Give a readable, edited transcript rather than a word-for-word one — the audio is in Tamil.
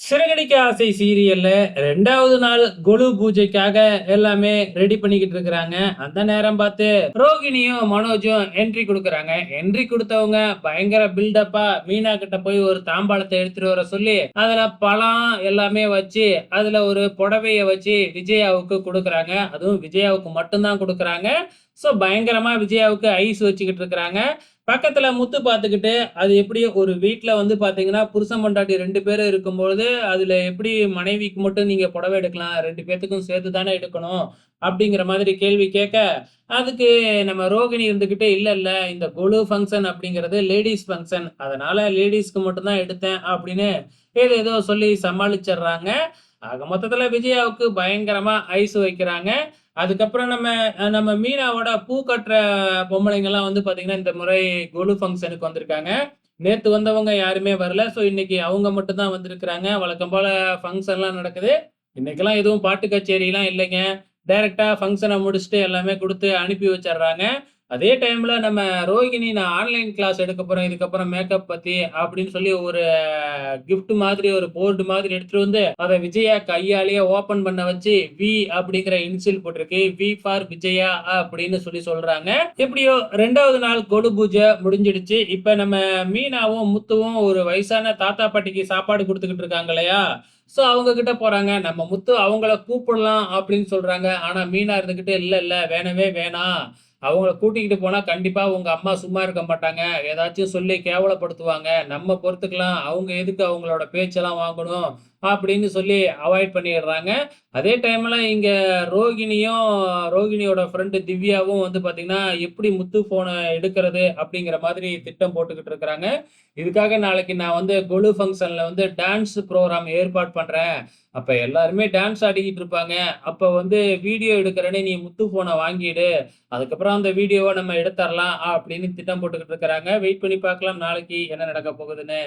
சிறகடிக்க ஆசை சீரியல்ல 2வது நாள் கொலு பூஜைக்காக எல்லாமே ரெடி பண்ணிக்கிட்டு இருக்கிறாங்க. அந்த நேரம் பார்த்து ரோகிணியும், மனோஜும் என்ட்ரி குடுக்குறாங்க. என்ட்ரி குடுத்தவங்க பயங்கர பில்டப்பா மீனா கிட்ட போய் ஒரு தாம்பாளத்த எடுத்துட்டு வர சொல்லி, அதுல பழம் எல்லாமே வச்சு, அதுல ஒரு புடவைய வச்சு விஜயாவுக்கு குடுக்குறாங்க. அதுவும் விஜயாவுக்கு மட்டும் தான் குடுக்குறாங்க. பயங்கரமா விஜயாவுக்கு ஐஸ் வச்சுக்கிட்டு இருக்கிறாங்க. பக்கத்துல முத்து பார்த்துக்கிட்டு, அது எப்படி ஒரு வீட்ல வந்து பார்த்தீங்கன்னா, புருஷன் பொண்டாட்டி 2 பேரும் இருக்கும்பொழுது, அதுல எப்படி மனைவிக்கு மட்டும் நீங்க புடவை எடுக்கலாம்? 2 பேத்துக்கும் சேர்த்து தானே எடுக்கணும். அப்படிங்கிற மாதிரி கேள்வி கேட்க, அதுக்கு நம்ம ரோகிணி இருந்துகிட்டு, "இல்ல, இல்ல இந்த கொலு ஃபங்ஷன் அப்படிங்கிறது லேடீஸ் ஃபங்ஷன். அதனால லேடீஸ்க்கு மட்டும் தான் எடுத்தேன்." அப்படின்னு ஏதேதோ சொல்லி சமாளிச்சர்றாங்க. ஆக மொத்தத்துல விஜயாவுக்கு பயங்கரமா ஐஸ் வைக்கிறாங்க. அதுக்கப்புறம் நம்ம மீனாவோட பூ கட்டுற பொம்பளைங்கலாம் வந்து பார்த்தீங்கன்னா, இந்த முறை கொலு ஃபங்ஷனுக்கு வந்திருக்காங்க. நேத்து வந்தவங்க யாருமே வரல. இன்னைக்கு அவங்க மட்டும் தான் வந்திருக்கிறாங்க. வழக்கம் போல ஃபங்ஷன்லாம் நடக்குது. இன்னைக்கெல்லாம் எதுவும் பாட்டு கச்சேரிலாம் இல்லைங்க. டைரக்ட்டா ஃபங்ஷன முடிச்சுட்டு எல்லாமே குடுத்து அனுப்பி வச்சர்றாங்க. அதே டைம்ல நம்ம ரோகிணி நான் ஆன்லைன் கிளாஸ் எடுக்கப் போறேன். இதுக்கப்புறம் மேக்கப் பத்தி அப்படின்னு சொல்லி ஒரு கிஃப்ட் மாதிரி ஒரு போர்டு மாதிரி எடுத்துட்டு வந்து, அத விஜயா கையாலேயே ஓப்பன் பண்ண வச்சு, வி அப்படிங்கிற இனிஷியல் போட்டிருக்கு. வி ஃபார் விஜயா அப்படின்னு சொல்லி சொல்றாங்க. எப்படியோ 2வது நாள் கொலு பூஜை முடிஞ்சிடுச்சு. இப்ப நம்ம மீனாவும், முத்துவும் ஒரு வயசான தாத்தா, பாட்டிக்கு சாப்பாடு குடுத்துக்கிட்டு இருக்காங்க இல்லையா? அவங்க கிட்ட போறாங்க. நம்ம முத்து அவங்கள கூப்பிடலாம் அப்படின்னு சொல்றாங்க. ஆனா மீனா இருந்துகிட்டு, "இல்ல, இல்ல வேணவே வேணாம். அவங்கள கூட்டிக்கிட்டு போனா கண்டிப்பா உங்க அம்மா சும்மா இருக்க மாட்டாங்க. ஏதாச்சும் சொல்லி கேவலப்படுத்துவாங்க. நம்ம பொறுத்துக்கலாம். அவங்க எதுக்கு அவங்களோட பேச்செல்லாம் வாங்கணும்?" அப்படின்னு சொல்லி அவாய்ட் பண்ணிடுறாங்க. அதே டைம்ல இங்க ரோகிணியும், ரோகிணியோட ஃப்ரெண்ட் திவ்யாவும் வந்து பார்த்தீங்கன்னா, எப்படி முத்து ஃபோன எடுக்கிறது அப்படிங்கிற மாதிரி திட்டம் போட்டுக்கிட்டு இருக்கிறாங்க. இதுக்காக நாளைக்கு நான் வந்து கொலு ஃபங்ஷன்ல வந்து டான்ஸ் ப்ரோகிராம் ஏற்பாடு பண்றேன். அப்ப எல்லாருமே டான்ஸ் ஆடிக்கிட்டு இருப்பாங்க. அப்ப வந்து வீடியோ எடுக்கிறேன்னு நீ முத்து ஃபோன வாங்கிடு. அதுக்கப்புறம் அந்த வீடியோவ நம்ம எடுத்தரலாம் அப்படின்னு திட்டம் போட்டுக்கிட்டு இருக்கிறாங்க. வெயிட் பண்ணி பார்க்கலாம் நாளைக்கு என்ன நடக்க போகுதுன்னு.